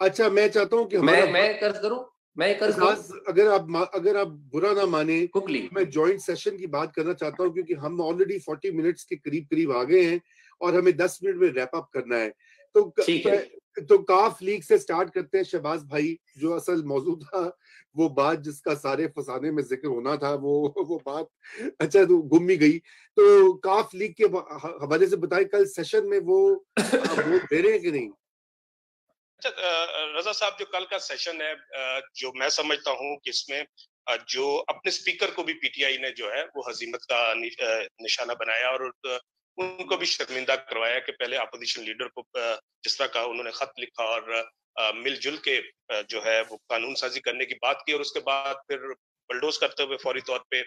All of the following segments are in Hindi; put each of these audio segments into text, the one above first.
अच्छा, मैं चाहता हूँ कि हमारा मैं कर्ज करूं, मैं कर्ज करूं। अगर आप बुरा ना माने कुकली, मैं जॉइंट सेशन की बात करना चाहता हूँ, क्योंकि हम ऑलरेडी 40 मिनट्स के करीब आ गए हैं और हमें 10 मिनट में रैप अप करना है। ठीक है। तो काफ लीग से स्टार्ट करते हैं। शहबाज भाई, जो असल मौजू था, वो बात जिसका सारे फसाने में जिक्र होना था, वो बात अच्छा तो गुम ही गई। तो काफ लीग के हवाले से बताएं, कल सेशन में वो वोट दे रहे हैं कि नहीं? अच्छा, रजा साहब, जो कल का सेशन है, जो मैं समझता हूँ कि इसमें जो अपने स्पीकर को भी पीटीआई ने जो है वो हजीमत का निशाना बनाया और उनको भी शर्मिंदा करवाया कि पहले अपोजिशन लीडर को जिस तरह का उन्होंने खत लिखा और मिलजुल के जो है वो कानून साजी करने की बात की, और उसके बाद फिर बलडोज करते हुए फौरी तौर पे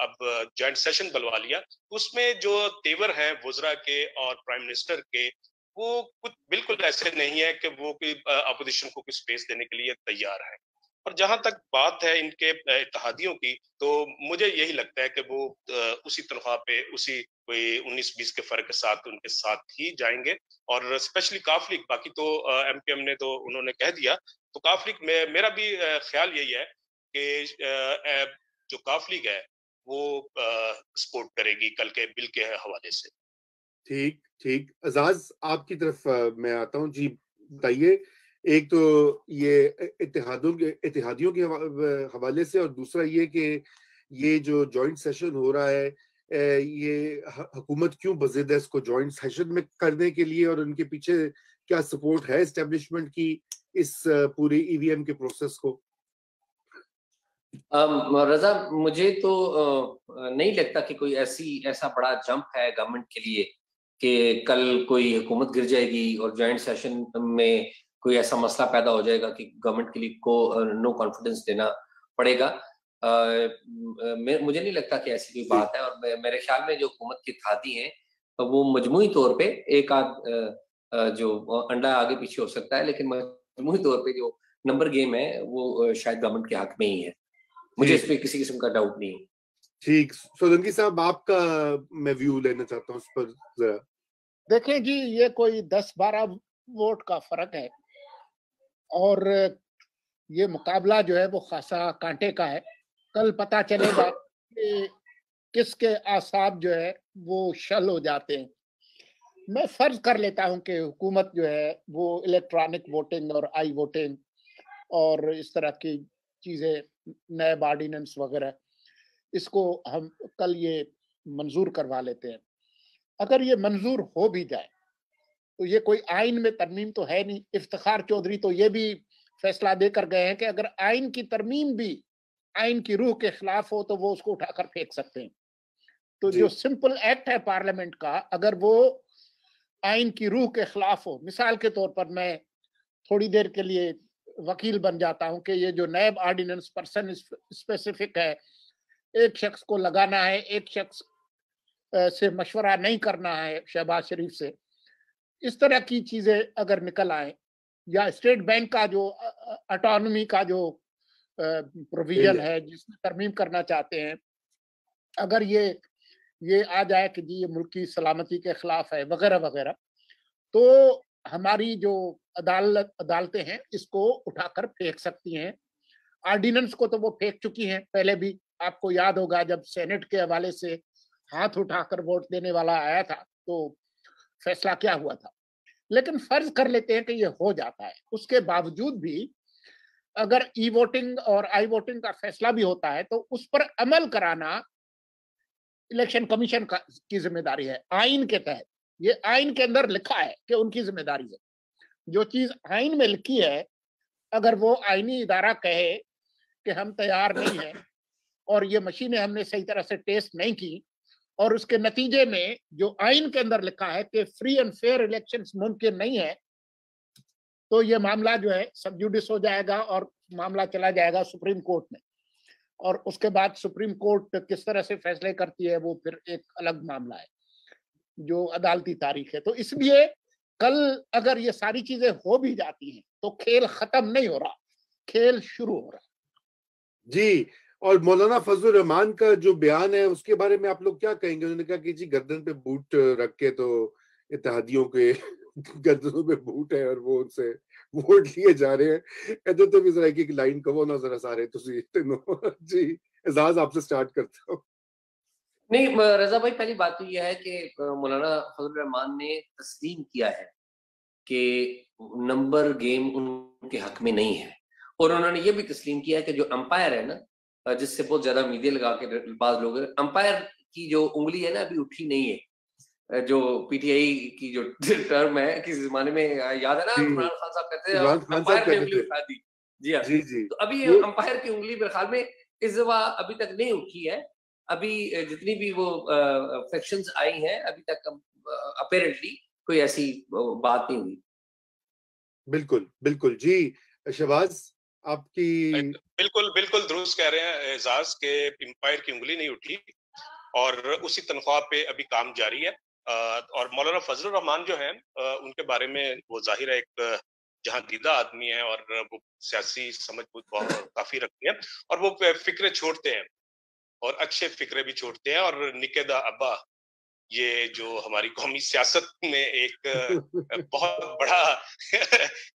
अब जॉइंट सेशन बुलवा लिया। उसमें जो तेवर हैं वुजरा के और प्राइम मिनिस्टर के, वो कुछ बिल्कुल ऐसे नहीं है कि वो अपोजिशन को कुछ स्पेस देने के लिए तैयार है। और जहां तक बात है इनके इत्तेहादियों की, तो मुझे यही लगता है कि वो उसी तनख्वाह पे, उसी कोई 19-20 के फर्क के साथ उनके साथ ही जाएंगे। और स्पेशली काफ लीग, बाकी तो एमपीएम ने तो उन्होंने कह दिया, तो काफ लीग में मेरा भी ख्याल यही है कि जो काफ लीग है वो सपोर्ट करेगी कल के बिल के हवाले से। ठीक ठीक। एजाज, आपकी तरफ मैं आता हूँ जी, बताइए। एक तो ये इत्तेहादियों के हवाले से, और दूसरा ये कि ये जो जॉइंट सेशन हो रहा है, ये हुकूमत क्यों बज़िद है इसको जॉइंट सेशन में करने के लिए, और उनके पीछे क्या सपोर्ट है एस्टेब्लिशमेंट की इस पूरे ईवीएम के प्रोसेस को? रजा, मुझे तो नहीं लगता कि कोई ऐसा बड़ा जंप है गवर्नमेंट के लिए कि कल कोई हुकूमत गिर जाएगी और जॉइंट सेशन में कोई ऐसा मसला पैदा हो जाएगा कि गवर्नमेंट के लिए को नो कॉन्फिडेंस देना पड़ेगा। मुझे नहीं लगता कि ऐसी कोई बात है। और मेरे ख्याल में जो हुकूमत की इत्तेहादी हैं तो वो मजमूई तौर पे एक आध जो अंडा आगे पीछे हो सकता है, लेकिन मजमूई तौर पे जो नंबर गेम है वो शायद गवर्नमेंट के हक में ही है। मुझे इस पे किसी किस्म का डाउट नहीं है। ठीक। सोलंकी साहब, आपका मैं व्यू लेना चाहता हूँ उस पर जरा। देखें जी, ये कोई 10-12 वोट का फर्क है और ये मुकाबला जो है वो खासा कांटे का है। कल पता चलेगा कि किसके आसाब जो है वो शल हो जाते हैं। मैं फर्ज कर लेता हूं कि हुकूमत जो है वो इलेक्ट्रॉनिक वोटिंग और आई वोटिंग और इस तरह की चीजें, नैब ऑर्डिनेंस वगैरह, इसको हम कल ये मंजूर करवा लेते हैं। अगर ये मंजूर हो भी जाए तो ये कोई आइन में तरमीम तो है नहीं। इफ्तिखार चौधरी तो ये भी फैसला देकर गए हैं कि अगर आइन की तरमीम भी आइन की रूह के खिलाफ हो तो वो उसको उठाकर फेंक सकते हैं। तो जो सिंपल एक्ट है पार्लियामेंट का, अगर वो आइन की रूह के खिलाफ हो, मिसाल के तौर पर मैं थोड़ी देर के लिए वकील बन जाता हूं कि ये जो नैब ऑर्डिनेंस पर्सन स्पेसिफिक है, एक शख्स को लगाना है, एक शख्स से मशवरा नहीं करना है शहबाज शरीफ से, इस तरह की चीजें अगर निकल आए, या स्टेट बैंक का जो ऑटोनॉमी का जो प्रोविजन है जिसमें तरमीम करना चाहते हैं, अगर ये आ जाए कि जी ये मुल्क की सलामती के खिलाफ है वगैरह वगैरह, तो हमारी जो अदालतें हैं इसको उठाकर फेंक सकती हैं। ऑर्डिनेंस को तो वो फेंक चुकी हैं पहले भी। आपको याद होगा जब सेनेट के हवाले से हाथ उठाकर वोट देने वाला आया था तो फैसला क्या हुआ था। लेकिन फर्ज कर लेते हैं कि ये हो जाता है, उसके बावजूद भी अगर ई वोटिंग और आई वोटिंग का फैसला भी होता है तो उस पर अमल कराना इलेक्शन कमीशन की जिम्मेदारी है आइन के तहत। ये आइन के अंदर लिखा है कि उनकी जिम्मेदारी है। जो चीज आइन में लिखी है, अगर वो आइनी इदारा कहे कि हम तैयार नहीं है और ये मशीनें हमने सही तरह से टेस्ट नहीं की, और उसके नतीजे में जो आइन के अंदर लिखा है कि फ्री एंड फेयर इलेक्शंस मुमकिन नहीं है, तो ये मामला जो है सब जुडिस हो जाएगा और मामला चला जाएगा सुप्रीम कोर्ट में। और उसके बाद सुप्रीम कोर्ट किस तरह से फैसले करती है वो फिर एक अलग मामला है जो अदालती तारीख है। तो इसलिए कल अगर ये सारी चीजें हो भी जाती हैं तो खेल खत्म नहीं हो रहा, खेल शुरू हो रहा जी। और मौलाना फजलुर रहमान का जो बयान है उसके बारे में आप लोग क्या कहेंगे? उन्होंने कहा कि जी गर्दन पे बूट रख के तो इत्तेहादियों के गर्दनों पे बूट है और वो उनसे वोट लिए जा रहे हैं। इधर तो भी जरा एक लाइन कहो ना जरा सारे तुसी तीनों। जी एजाज आपसे स्टार्ट करता हूँ। नहीं रजा भाई, पहली बात तो यह है कि मौलाना फजल रहमान ने तस्लीम किया है कि नंबर गेम उनके हक में नहीं है, और उन्होंने ये भी तस्लीम किया है कि जो अंपायर है ना, जिससे बहुत ज्यादा मीडिया लगा के पास लोग, अंपायर की जो उंगली है ना अभी उठी नहीं है। जो पीटीआई की जो टर्म है, किसी जमाने में याद है ना, इमरान खान साहब कहते हैं अंपायर ने उंगली उठा दी। जी हाँ, जी तो अभी अंपायर की उंगली मेरे ख्याल में इस दफा अभी तक नहीं उठी है। अभी जितनी भी वो फ्रैक्शंस आई हैं अभी तक अपेरेंटली कोई ऐसी बात नहीं हुई। बिल्कुल बिल्कुल जी शहबाज आपकी। बिल्कुल बिल्कुल दुरुस्त कह रहे हैं एजाज के एम्पायर की उंगली नहीं उठी और उसी तनख्वाह पे अभी काम जारी है। और मौलाना फजल रहमान जो है उनके बारे में वो जाहिर है एक जहां दीदा आदमी है और वो सियासी समझ बहुत काफी रखते हैं और वो फिक्रे छोड़ते हैं और अच्छे फिक्रे भी छोड़ते हैं। और निकेदा अब्बा ये जो हमारी कौमी सियासत में एक बहुत बड़ा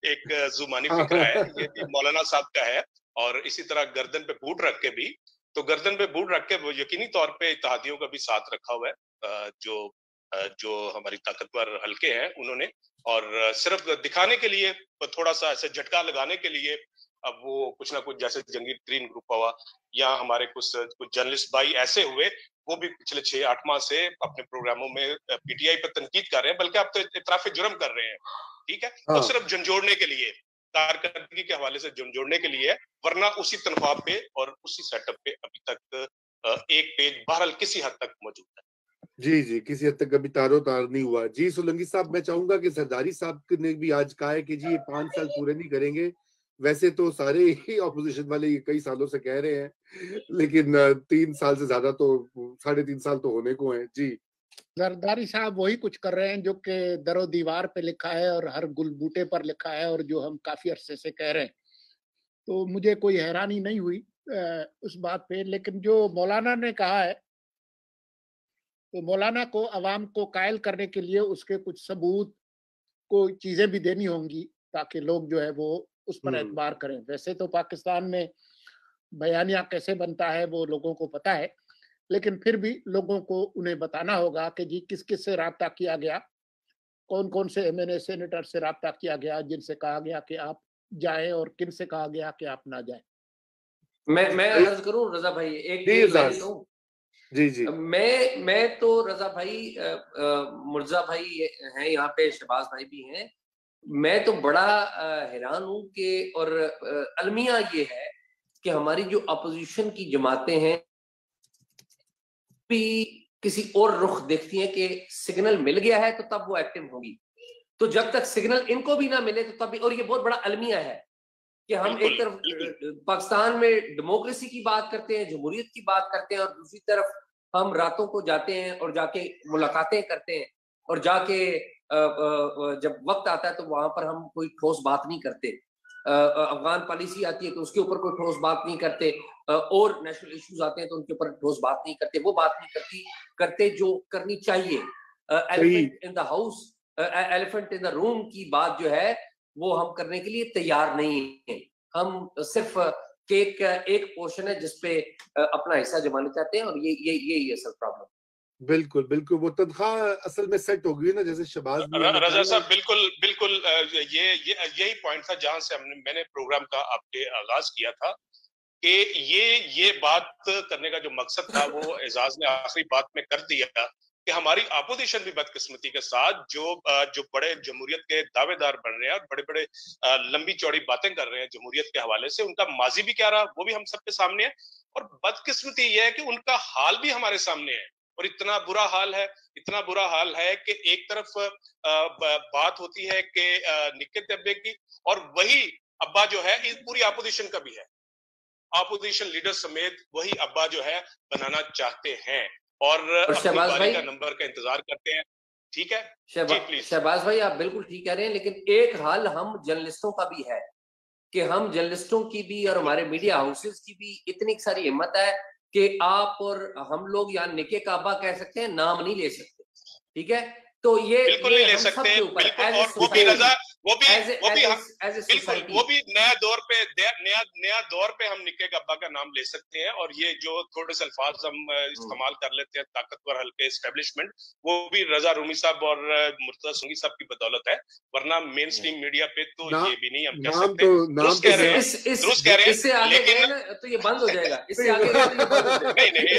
एक जुमानी फिक्रा है, ये भी मौलाना साहब का है। और इसी तरह गर्दन पे बूट रख के भी, तो गर्दन पे बूट रख के वो यकीनी तौर पे इत्तेहादियों का भी साथ रखा हुआ है, जो हमारी ताकतवर हल्के हैं उन्होंने, और सिर्फ दिखाने के लिए, थोड़ा सा ऐसे झटका लगाने के लिए अब वो कुछ ना कुछ, जैसे जंगीर तरीन ग्रुप हुआ या हमारे कुछ जर्नलिस्ट भाई ऐसे हुए, वो भी पिछले 6-8 माह से अपने प्रोग्रामों में पीटीआई पर तनकीद कर रहे हैं, बल्कि अब तो इतराफ जुर्म कर रहे हैं। ठीक है, तो सिर्फ झंझोड़ने के लिए, कारकर्दगी के हवाले से झंझोड़ने के लिए, वरना उसी तनख्वाह पे और उसी सेटअप पे अभी तक एक पेज बहरहाल किसी हद तक मौजूद है। जी जी, किसी हद तक अभी तारो तार नहीं हुआ। जी सोलंकी साहब, मैं चाहूंगा कि सरदारी साहब ने भी आज कहा है कि जी ये 5 साल पूरे नहीं करेंगे। वैसे तो सारे ही ऑपोजिशन वाले ये कई सालों से कह रहे हैं, लेकिन 3 साल से ज्यादा तो 3.5 साल तो होने को हैं। जी जरदारी साहब वही कुछ कर रहे हैं जो कि दरो दीवार पे लिखा है और हर गुलबूटे पर लिखा है और जो हम काफी अरसे से कह रहे हैं। तो मुझे कोई हैरानी नहीं हुई उस बात पे। लेकिन जो मौलाना ने कहा है, तो मौलाना को अवाम को कायल करने के लिए उसके कुछ सबूत, को चीजें भी देनी होंगी ताकि लोग जो है वो उस पर एतबार करें। वैसे तो पाकिस्तान में बयानिया कैसे बनता है वो लोगों को पता है, लेकिन फिर भी लोगों को उन्हें बताना होगा कि जी किस किस से राब्ता किया गया, कौन कौन से एमएनए सेनेटर से राब्ता किया गया जिनसे कहा गया कि आप जाएं और किन से कहा गया कि आप ना जाएं। मैं अर्ज करूं रजा भाई, एक लाइन कहूं? जी जी, मैं तो रजा भाई, मुर्जा भाई हैं यहाँ पे, शहबाज भाई भी हैं, मैं तो बड़ा हैरान हूं कि, और अलमिया ये है कि हमारी जो अपोजिशन की जमातें हैं भी किसी और रुख देखती हैं कि सिग्नल मिल गया है तो तब वो एक्टिव होगी। तो जब तक सिग्नल इनको भी ना मिले तो तब भी, और ये बहुत बड़ा अलमिया है कि हम एक तरफ पाकिस्तान में डेमोक्रेसी की बात करते हैं, जमहूरियत की बात करते हैं, और दूसरी तरफ हम रातों को जाते हैं और जाके मुलाकातें करते हैं, और जाके जब वक्त आता है तो वहां पर हम कोई ठोस बात नहीं करते। अफगान पॉलिसी आती है तो उसके ऊपर कोई ठोस बात नहीं करते, और नेशनल इश्यूज आते हैं तो उनके ऊपर ठोस बात नहीं करते। वो बात नहीं करते जो करनी चाहिए। Elephant in the house, elephant in the room की बात जो है वो हम करने के लिए तैयार नहीं है। हम सिर्फ केक का एक पोर्शन है जिसपे अपना हिस्सा जमाना चाहते हैं, और ये असल प्रॉब्लम। बिल्कुल बिल्कुल, वो तनख्वाह असल में सेट हो गई ना, जैसे शहबाज रजा साहब, बिल्कुल यही पॉइंट था जहां से मैंने प्रोग्राम का आपके आगाज किया था कि ये बात करने का जो मकसद था वो एजाज ने आखिरी बात में कर दिया कि हमारी अपोजिशन भी बदकिस्मती के साथ जो बड़े जमहूरियत के दावेदार बन रहे हैं और बड़े बड़े लंबी चौड़ी बातें कर रहे हैं जमहूरियत के हवाले से, उनका माजी भी क्या रहा वो भी हम सबके सामने है, और बदकिस्मती ये है कि उनका हाल भी हमारे सामने है। और इतना बुरा हाल है कि एक तरफ बात होती है कि निकेत अब्बे की, और वही अब्बा जो है इस पूरी अपोजिशन का भी है, अपोजिशन लीडर समेत वही अब्बा जो है बनाना चाहते हैं और शहबाज भाई का नंबर का इंतजार करते हैं। ठीक है शहबाज भाई, आप बिल्कुल ठीक कह रहे हैं, लेकिन एक हाल हम जर्नलिस्टों का भी है कि हम जर्नलिस्टों की भी और हमारे मीडिया हाउसेस की भी इतनी सारी हिम्मत है कि आप और हम लोग यहाँ निके का अब्बा कह सकते हैं, नाम नहीं ले सकते। ठीक है, तो ये बिल्कुल नहीं ले सकते, बिल्कुल। और वो भी वो भी बिल्कुल वो भी नया दौर पे हम निक्के गब्बा का नाम ले सकते हैं, और ये जो थोड़े से अल्फाज हम इस्तेमाल कर लेते हैं ताकतवर हल्के एस्टेब्लिशमेंट, वो भी रजा रूमी साहब और मुर्तजा सुंगी साहब की बदौलत है, वरना मेन स्ट्रीम मीडिया पे तो ये भी नहीं हम कह सकते। दुरुस्त कह रहे हैं, इससे आगे गए ना तो ये बंद हो जाएगा, इससे आगे गए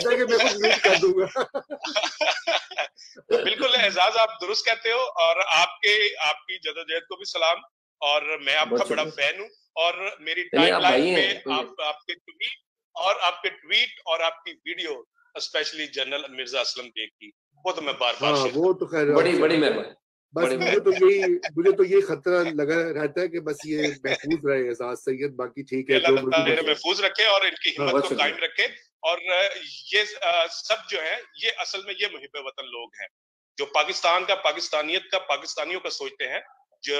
तो ये बंद हो जाएगा। बिल्कुल एजाज, आप दुरुस्त कहते हो, और आपकी जदोजहद को भी सलाम, और मैं आपका बड़ा फैन हूँ, और मेरी टाइमलाइन पे आपके ट्वीट और आपकी video, specially general Mirza Aslam Beg की, वो तो मैं बार-बार वो तो खैर बड़ी मेहरबानी। बस मुझे तो ये खतरा लगा रहता है कि बस ये महफूज रहे एजाज सैयद, बाकी ठीक है, जो महफूज रखे और इनकी हिम्मत को कायम रखे। और ये सब जो है, ये असल में ये मुहिब वतन लोग हैं जो पाकिस्तान का, पाकिस्तानियत का, पाकिस्तानियों का सोचते हैं, जो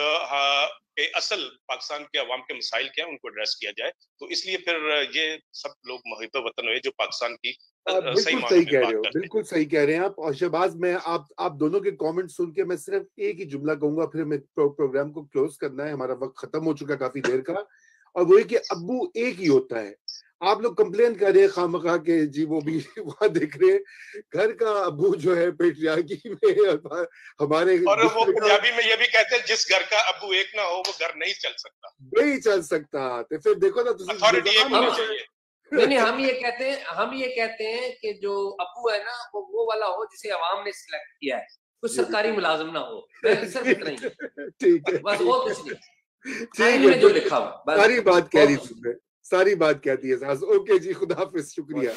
असल पाकिस्तान के अवाम के मसाइल क्या है उनको एड्रेस किया जाए। तो इसलिए फिर ये सब लोग मुहिब वतन हुए जो पाकिस्तान की बिल्कुल सही कह रहे हो, बिल्कुल सही कह रहे हैं आप। और शहबाज, मैं आप दोनों के कमेंट सुन के मैं सिर्फ एक ही जुमला कहूंगा, फिर मैं प्रोग्राम को क्लोज करना है, हमारा वक्त खत्म हो चुका काफी देर का, और वो है कि अब्बू एक ही होता है। आप लोग कंप्लेन कर रहे हैं खामखा के जी, वो भी वहां देख रहे हैं घर का अब्बू जो है पेट्रियार्की में हमारे, और वो पंजाबी में ये भी कहते हैं जिस घर का अब्बू एक ना हो वो घर नहीं चल सकता। तो फिर देखो ना, नहीं, हम ये कहते हैं कि जो अब्बू है ना वो वाला हो जिसे अवाम ने सिलेक्ट किया है, कुछ सरकारी मुलाजिम ना हो, सिर्फ इतना ही। ठीक है, बस और कुछ नहीं, ठीक है, जो लिखा हुआ सारी बात कह दी तुमने, सारी बात कहती है। ओके जी, खुदा हाफिज, शुक्रिया।